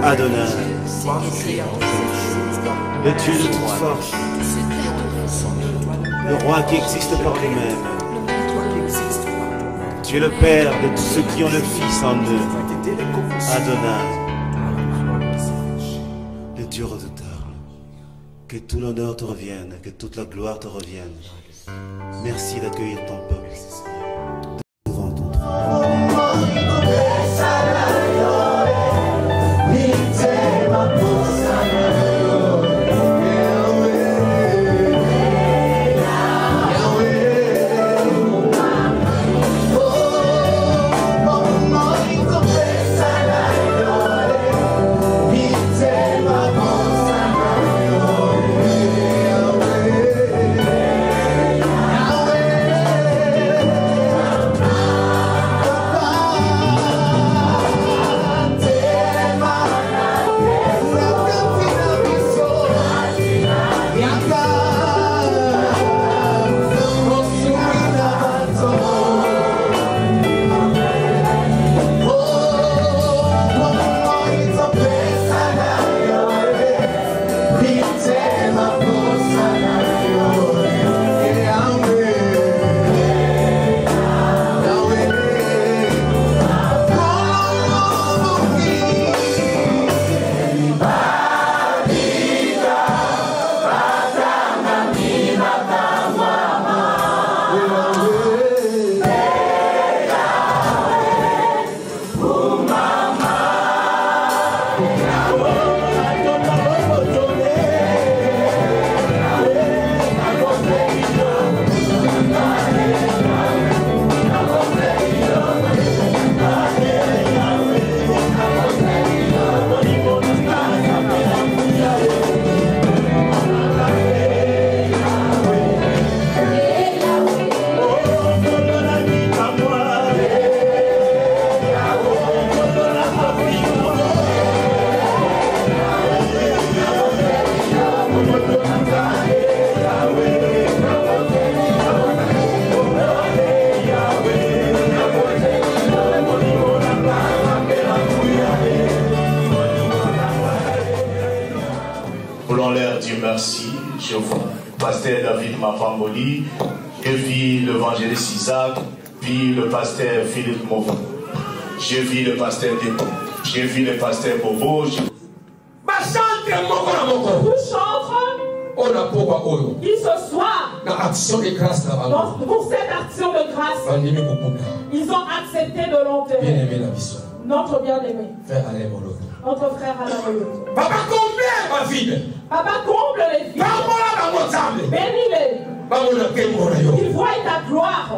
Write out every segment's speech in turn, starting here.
Adonai, le Dieu de toute force, le roi qui existe par lui-même. Tu es le Père de tous ceux qui ont le Fils en eux. Adonai, le Dieu redoutable. Que tout l'honneur te revienne, que toute la gloire te revienne. Merci d'accueillir ton peuple devant ton Je vois pasteur David Mafamboli, j'ai vu l'évangéliste Isaac, puis le pasteur Philippe Movo, j'ai vu le pasteur Dépôt, j'ai vu le pasteur Bobo. Nous chantons qui ce soir, pour cette action de grâce, ils ont accepté de l'enterrer. Notre bien-aimé, notre frère Alain Moloto. Papa, combien ma vie? Papa, comble les vies. Bénis-les. Qu'ils voient ta gloire.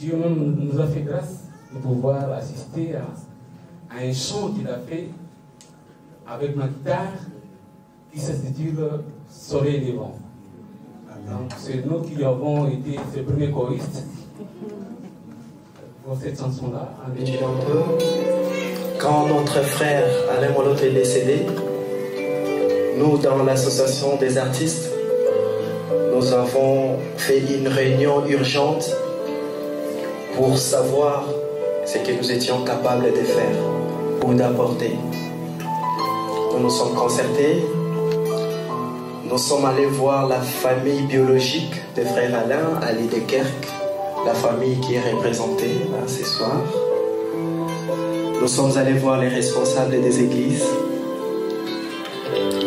Dieu nous a fait grâce de pouvoir assister à un chant qu'il a fait avec ma guitare qui s'intitule Soleil des vents. C'est nous qui avons été ses premiers choristes pour cette chanson-là. Quand notre frère Alain Moloto est décédé, nous, dans l'association des artistes, nous avons fait une réunion urgente pour savoir ce que nous étions capables de faire ou d'apporter. Nous nous sommes concertés, nous sommes allés voir la famille biologique de frère Alain, Ali de Kerk, la famille qui est représentée là, ce soir. Nous sommes allés voir les responsables des églises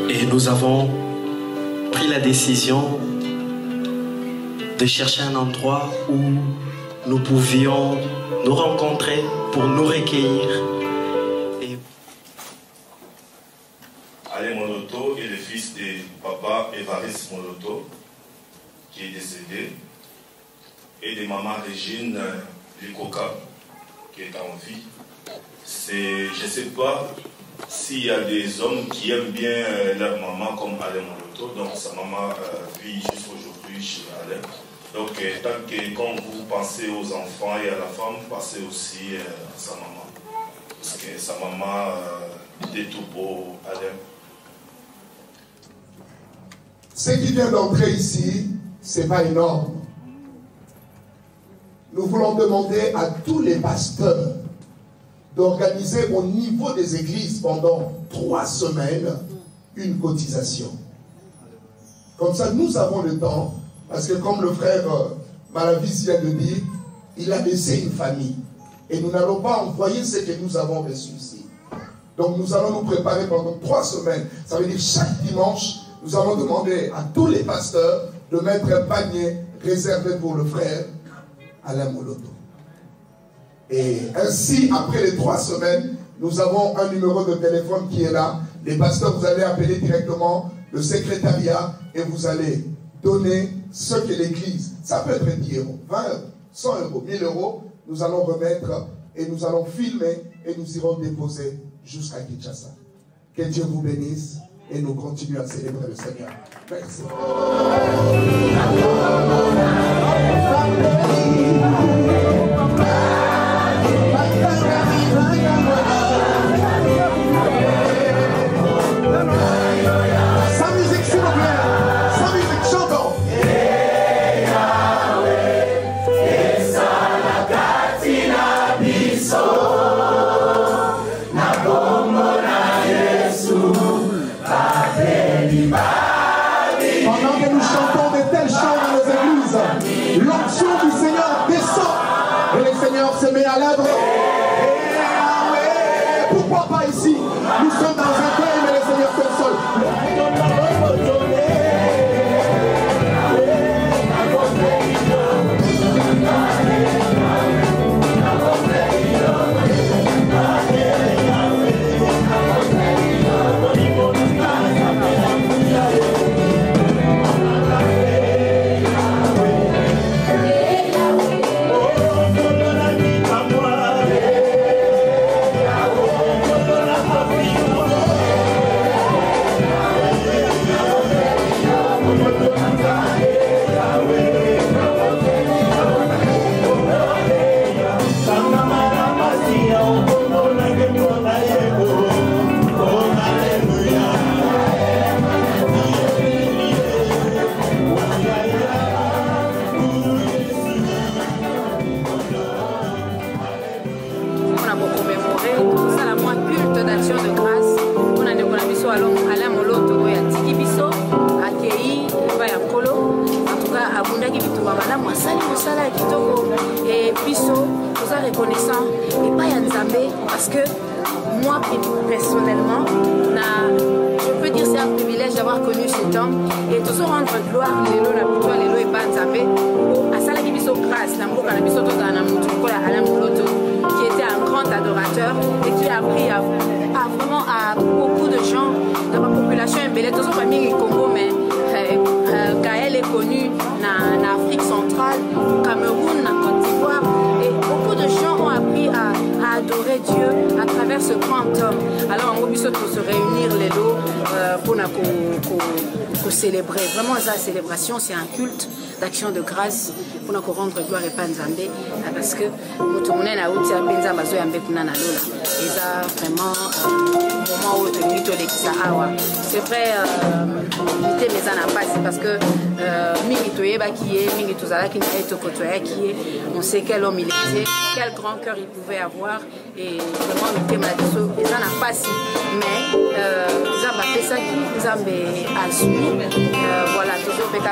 et nous avons pris la décision de chercher un endroit où nous pouvions nous rencontrer pour nous recueillir. Alain Moloto est le fils de papa Évariste Moloto, qui est décédé, et de maman Régine Lukoka, qui est en vie. Je ne sais pas s'il y a des hommes qui aiment bien leur maman comme Alain Moloto, donc sa maman vit jusqu'aujourd'hui chez Alain. Donc, tant que quand vous pensez aux enfants et à la femme, pensez aussi à sa maman. Parce que sa maman était tout pour Alain. Ce qui vient d'entrer ici, ce n'est pas énorme. Nous voulons demander à tous les pasteurs d'organiser au niveau des églises pendant 3 semaines une cotisation. Comme ça, nous avons le temps, parce que comme le frère Malavis vient de dire, il a laissé une famille. Et nous n'allons pas envoyer ce que nous avons reçu ici. Donc nous allons nous préparer pendant 3 semaines. Ça veut dire chaque dimanche, nous allons demander à tous les pasteurs de mettre un panier réservé pour le frère Alain Moloto. Et ainsi, après les 3 semaines, nous avons un numéro de téléphone qui est là. Les pasteurs, vous allez appeler directement le secrétariat et vous allez donner ce que l'église, ça peut être 10 euros, 20 euros, 100 euros, 1000 euros, nous allons remettre et nous allons filmer et nous irons déposer jusqu'à Kinshasa. Que Dieu vous bénisse et nous continuons à célébrer le Seigneur. Merci. Sa musique, s'il vous plaît. Sa musique, chantons. Pendant que nous chantons de tels chants dans nos églises, l'onction du Seigneur descend et le Seigneur se met à l'œuvre. Pourquoi pas ici? Nous sommes dans un deuil, mais le Seigneur fait seul. Parce que moi, personnellement, je peux dire que c'est un privilège d'avoir connu cet homme et toujours rendre gloire à Lélo et Banzambe à Salaki Biso grâce, qui était un grand adorateur et qui a appris vraiment à beaucoup de gens de la population embellée, toujours famille Congo, mais Gaël est connu en Afrique centrale, au Cameroun, en Côte d'Ivoire, et beaucoup de gens ont appris à adorer Dieu à travers ce grand homme. Alors on va se réunir les lots pour célébrer. Vraiment, la célébration, c'est un culte d'action de grâce pour nous rendre gloire et Panzambe, parce que nous tournons à Outia Benza Bazo Yambe Kunana Lola. Et ça, vraiment, moment où c'est vrai, l'unité mais ça n'a pas, c'est parce que on sait quel homme il était, quel grand cœur il pouvait avoir, et vraiment l'unité mais ça n'a pas si, mais ça va faire ça qui nous a assumé, voilà, toujours fait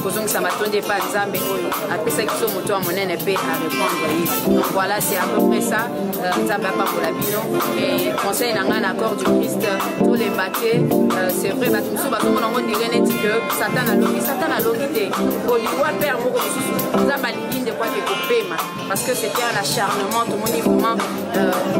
kozongisa matondi epa nzambe oyo apesaki biso moto ya monene mpe arépondre ye. Donc voilà, c'est à peu près ça. Nzambe apambola bino et conseil na ngai na corps du Christ tolemba te. C'est vrai bato mosusu bazomona ngo ndire neti ke satan alongi te olikwa père moko mosusu nzambe alingi nde kwake kopema parce que c'était un acharnement tomoni vraiment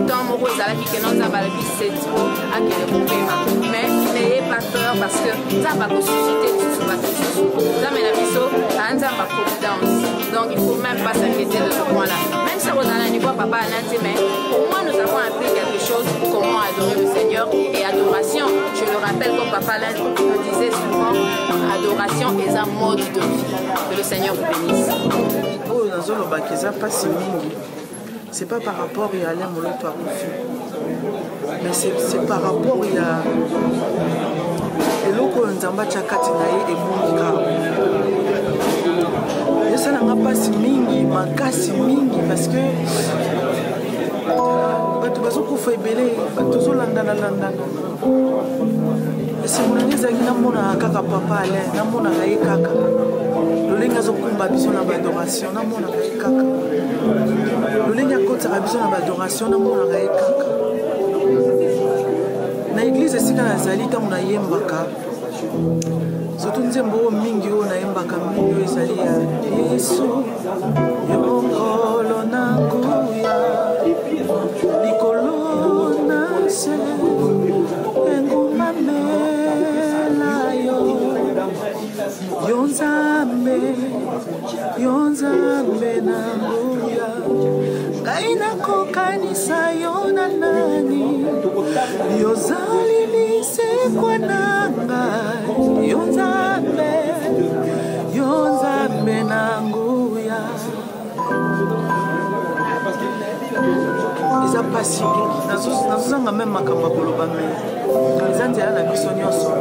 temps moko ezalaki keno nzambe alobi c'est trop akende kopema mais n'ayez pas peur parce que nzambe akosusite lisusu bato mosusu nzambe na biso anzambe aprovidence. Donc il faut même pas s'inquiéter de ce point là, même si on a un niveau papa Ananti, mais au moins nous avons appris quelque chose, comment adorer le Seigneur. Et adoration, je le rappelle comme papa Ananti le disait souvent, adoration est un mode de vie. Que le Seigneur vous bénisse. Oh, dans le bac, pas si mingi. C'est pas par rapport à Alain Moloto à Kofi, mais c'est par rapport à eloko nzamba chakati na ye ebungika. Ça n'a pas si mingi, makasi mingi parce que bato bazokufa ebele bato zolandana esi monani ezalaki namona kaka papa Alain namonaka ye kaka lolenge azokumba biso na baadoration namonaka ye kaka lolenge akotaka biso na baadoration namonaka ye kaka na eglize esika nazali ntango nayembaka surtout nzembo oyo mingi oyo nayembaka mingi oyo ezali ya Yesu yongolo na nguya likolo na se engumamela yonzambe na nguya ngai nakokanisa yo na nani yozali lisekwa na ngai yonzambe na nguya eza pasi nazozanga meme makambo ya koloba me eza nzela na biso nyonso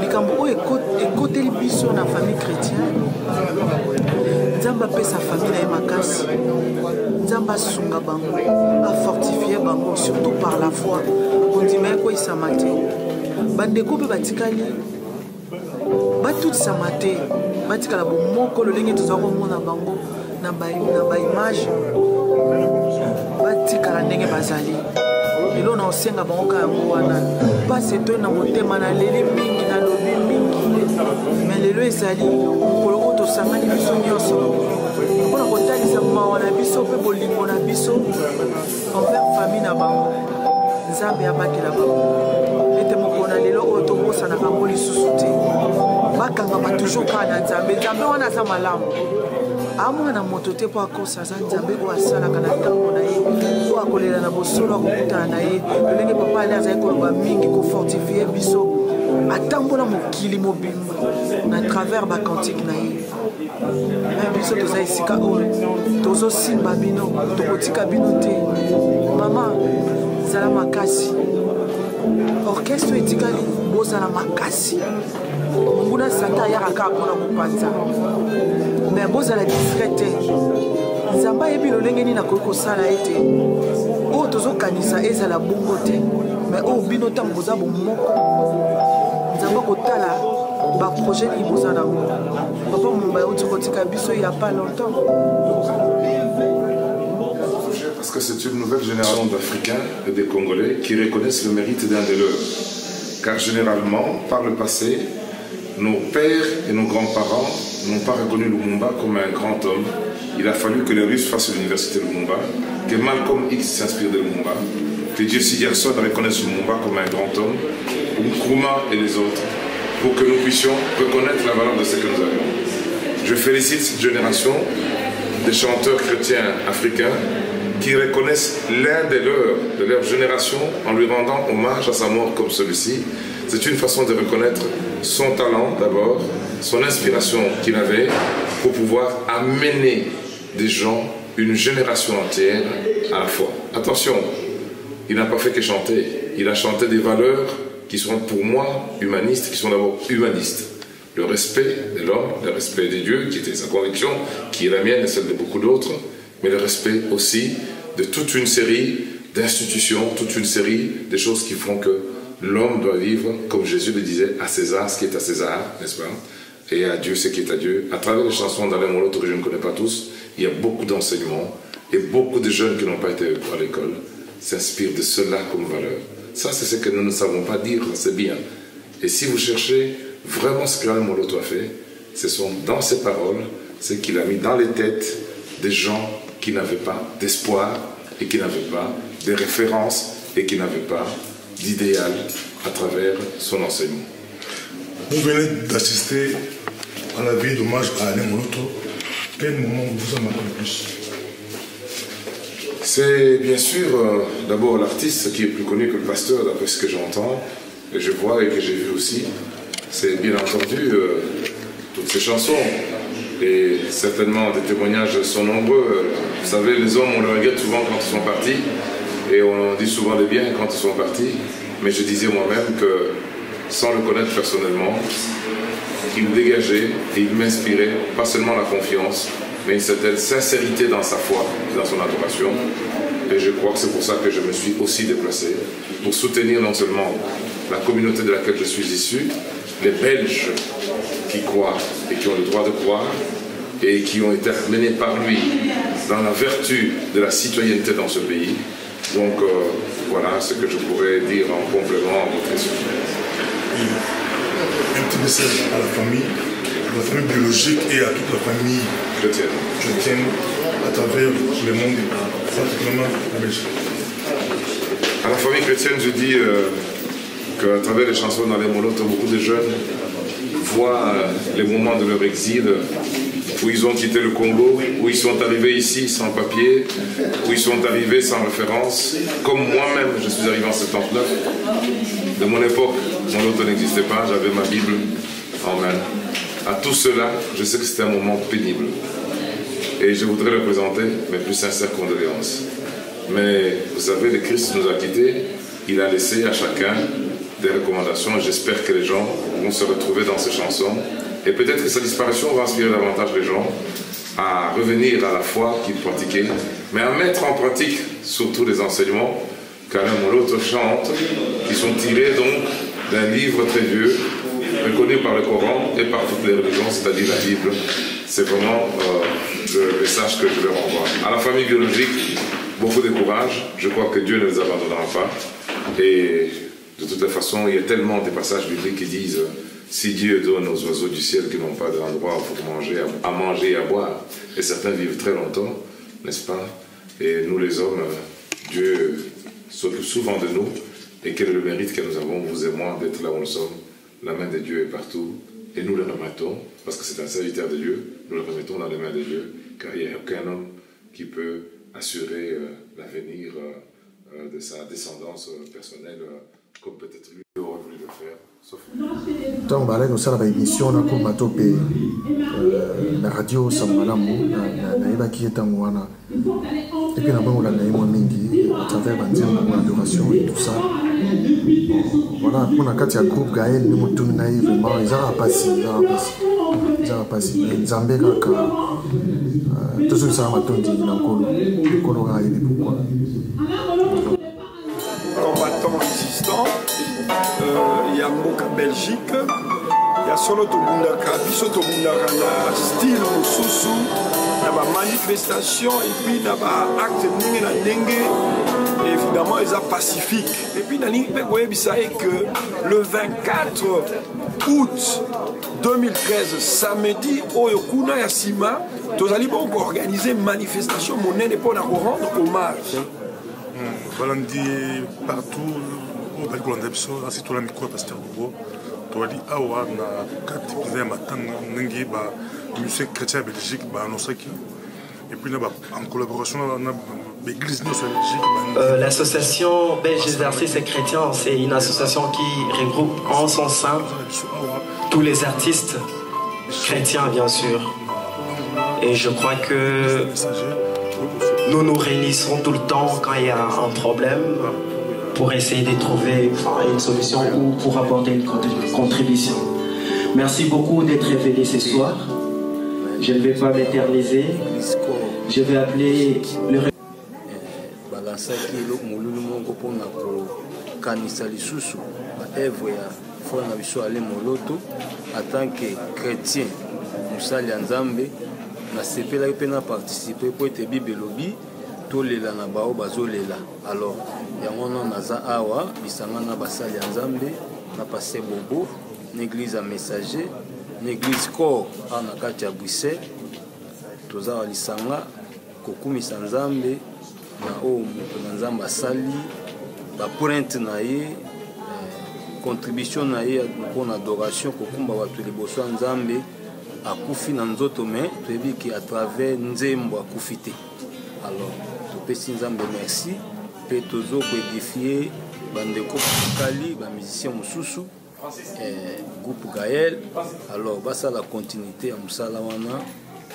likambo oyo ekoteli biso na famille chrétienne. Nzamba apesa famille na ye makasi, Nzamba asunga bango, afortifie bango surtout par la foi. Ondima ekoyisama te bandeko mpe batikali batutisama te batikala bomoko lolenge tozala komona bango na baimage batikala ndenge bazali lelo na osenga bango ka yango wana pasi etoyi na motema na leli mingi na lobi mingi me lelo ezali mokolo oyo tosangani biso nyonso mpona kotalisa mawa na biso mpe bolingo na biso envers famille na bango. Nzambe abakela bango ete mokolo na lelo oyo tobosanaka yango lisusu te bakangama toujours kaka na Nzambe. Nzambe wana aza malamu amwana moto te mpo akosa aza Nzambe oyo asalaka na ntango na ye oyo akolela na bosolo akokutana na ye lolenge papa ale azali koloba mingi kofortifie biso atambola mokili mobimba na travers bakantike na ye. Me biso toza esika oyo tozosimba bino tokotika bino te. Mama zala makasi orchestre etikali bozala makasi nguna santa ayaka kaka mpona kopanza me bozala discret te. Nzambe ayebi lolenge nini akoki kosala ete oyo tozokanisa ezala bongo te me oyo bino ntango boza bomoko Nzambe akotala baprojet nini boza nango. Papa Mumba euti kotika biso il y a pas longtemps. Parce que c'est une nouvelle génération d'Africains et des Congolais qui reconnaissent le mérite d'un de leurs. Car généralement, par le passé, nos pères et nos grands-parents n'ont pas reconnu Lumumba comme un grand homme. Il a fallu que les Russes fassent l'université Lumumba, que Malcolm X s'inspire de Lumumba, que Jesse Jackson reconnaisse Lumumba comme un grand homme, ou Nkrumah et les autres, pour que nous puissions reconnaître la valeur de ce que nous avions. Je félicite cette génération de chanteurs chrétiens africains qui reconnaissent l'un de leur génération en lui rendant hommage à sa mort comme celui-ci. C'est une façon de reconnaître son talent d'abord, son inspiration qu'il avait pour pouvoir amener des gens, une génération entière à la foi. Attention, il n'a pas fait que chanter, il a chanté des valeurs qui sont pour moi humanistes, qui sont d'abord humanistes. Le respect de l'homme, le respect de Dieu, qui était sa conviction, qui est la mienne et celle de beaucoup d'autres, mais le respect aussi de toute une série d'institutions, toute une série de choses qui font que l'homme doit vivre, comme Jésus le disait, à César, ce qui est à César, n'est-ce pas? et à Dieu ce qui est à Dieu. À travers les chansons d'Alain Moloto que je ne connais pas tous, il y a beaucoup d'enseignements et beaucoup de jeunes qui n'ont pas été à l'école s'inspirent de cela comme valeur. Ça, c'est ce que nous ne savons pas dire, c'est bien. Et si vous cherchez vraiment ce qu'Alain Moloto a fait, ce sont dans ses paroles, ce qu'il a mis dans les têtes des gens qui n'avaient pas d'espoir et qui n'avaient pas de références et qui n'avaient pas d'idéal à travers son enseignement. Vous venez d'assister à la vie d'hommage à Alain Moloto. Quel moment vous a marqué le plus? C'est bien sûr d'abord l'artiste qui est plus connu que le pasteur, d'après ce que j'entends, et je vois et que j'ai vu aussi. C'est bien entendu toutes ces chansons. Et certainement des témoignages sont nombreux. Vous savez, les hommes, on le regrette souvent quand ils sont partis, et on dit souvent des biens quand ils sont partis. Mais je disais moi-même que, sans le connaître personnellement, il me dégageait et il m'inspirait, pas seulement la confiance, mais une certaine sincérité dans sa foi, dans son adoration. Et je crois que c'est pour ça que je me suis aussi déplacé, pour soutenir non seulement la communauté de laquelle je suis issu, les Belges qui croient et qui ont le droit de croire, et qui ont été amenés par lui dans la vertu de la citoyenneté dans ce pays. Donc voilà ce que je pourrais dire en complément à votre question. Un petit message à la famille biologique et à toute la famille chrétienne à travers le monde, particulièrement la Belgique. À la famille chrétienne, je dis qu'à travers les chansons d'Alain Moloto, beaucoup de jeunes voient les moments de leur exil, où ils ont quitté le Congo, où ils sont arrivés ici sans papier, où ils sont arrivés sans référence. Comme moi-même, je suis arrivé en 79. De mon époque, Moloto n'existait pas, j'avais ma Bible en main. À tout cela, je sais que c'était un moment pénible. Et je voudrais leur présenter mes plus sincères condoléances. Mais vous savez, le Christ nous a quittés, il a laissé à chacun des recommandations, et j'espère que les gens vont se retrouver dans ces chansons. Et peut-être que sa disparition va inspirer davantage les gens à revenir à la foi qu'ils pratiquaient, mais à mettre en pratique surtout les enseignements qu'Alain Moloto chante, qui sont tirés donc d'un livre très vieux, reconnu par le Coran et par toutes les religions, c'est-à-dire la Bible. C'est vraiment le message que je leur envoie. À la famille biologique, beaucoup de courage. Je crois que Dieu ne les abandonnera pas. Et de toute façon, il y a tellement de passages bibliques qui disent si Dieu donne aux oiseaux du ciel qui n'ont pas d'endroit pour manger, à manger et à boire, et certains vivent très longtemps, n'est-ce pas? Et nous les hommes, Dieu s'occupe souvent de nous. Et quel est le mérite que nous avons, vous et moi, d'être là où nous sommes? La main de Dieu est partout, et nous le remettons, parce que c'est un serviteur de Dieu, nous le remettons dans les mains de Dieu, car il n'y a aucun homme qui peut assurer l'avenir de sa descendance personnelle, comme peut-être lui aurait voulu le faire, sauf donc balai kosala baémission nakoma to mpe na radio samalamu nayebaki ye ntango wana epuis nabongolana ye mwa mingi à travers banzembo nango adoration et tout ça. Voilà, mpona kati ya groupe Gaël nde motuni na ye vraiment ezaka pasi nzambe kaka tozolisaka matondi na nkolo kaka yebi pourquoi. Combattant résistant, il y a Mboka Belgique, il y a solo tobundaka, biso tobundaka na style mosusu, na ba manifestation et puis na ba acte ndenge na ndenge, évidemment ils sont pacifiques. Et puis na ningi pe koyebisa que le 24 août 2013, samedi, oyo kuna ya sima, tozali bon organiser manifestation monene pour na rendre hommage. Voilà, on dit partout, au Belgique, ainsi tout le micro pasteur Bobo, tu as dit awa na kati de matin n'engi ba musée chrétien Belgique ba nosaki et puis en collaboration na l'église Belgique. L'association belge des artistes et chrétiens, c'est une association qui regroupe en son sein tous les artistes chrétiens bien sûr. Et je crois que nous nous réunissons tout le temps quand il y a un problème pour essayer de trouver une solution ou pour apporter une contribution. Merci beaucoup d'être révélé ce soir. Je ne vais pas m'éterniser. Je vais appeler le... frère na biso ale moloto en tant que chrétien musali ya nzambe nasepelaki mpe na participe po ete bible elobi tolela na bao bazolela. Alors yango wana naza awa bisanga na basali ya nzambe na paster Bobo na église ya messager na église corps awa na kati ya Bruxelles toza wa lisanga kokumisa nzambe na oyo moto na nzambe asali bapointe na ye contribution na ye mpona adoration kokumba bato liboso ya nzambe akufi na nzoto me toyebi ke à travers nzembo akufi te. Alors topesi nzambe merci mpe tozo koédifie bandeko bakali bamusicien mosusu groupe Gaël. Alors basala continuité ya mosala wana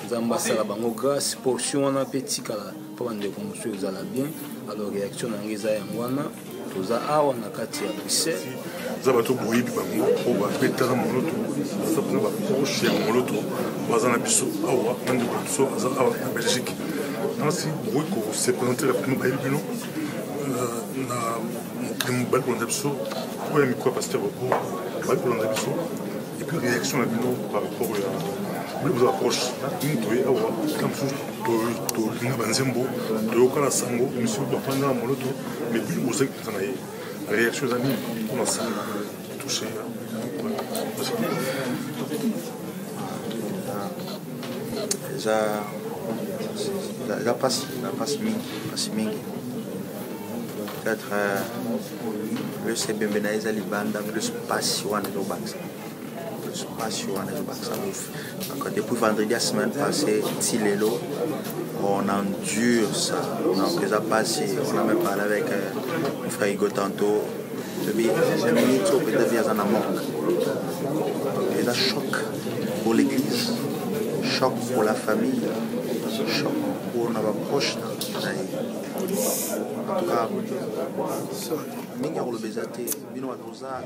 nzambe asala bango grâce portion wana mpe tikala mpo bandeko mosusu ezala bien. Alors réaction na ngai eza yango wana toza awa na kati ya Bruxelles za bato boyebi bango po bapetaka moloto baza mpona baproche ya moloto baza na biso awa na ndeko na biso aza awa na Belgique nansi boyi kosepresente rapidement bayebi bino na mokili bali kolanda biso oya mikro ya paster Bobo bali kolanda biso epuis réaction na bino par rapport ya bili boza baproche bino toye awa ka mosusu tolinga banzembo toyokana sango misi bapanda na moloto mais bili bozaki mpenza na ye réaction eza nini mpona sala touche eza pasi mingi peut-être plus ebembe na ye eza libanda plus pasi wana ezobakisa donc depuis vendredi la semaine passée ti lelo on endure ça donc eza pasi. On a même parlé avec mon frère Hugo tantôt j'ai mis tout peut-être via un amour et un choc pour l'église, choc pour la famille, choc pour nos proches. En tout cas mingi ya kolobeza te bino batoza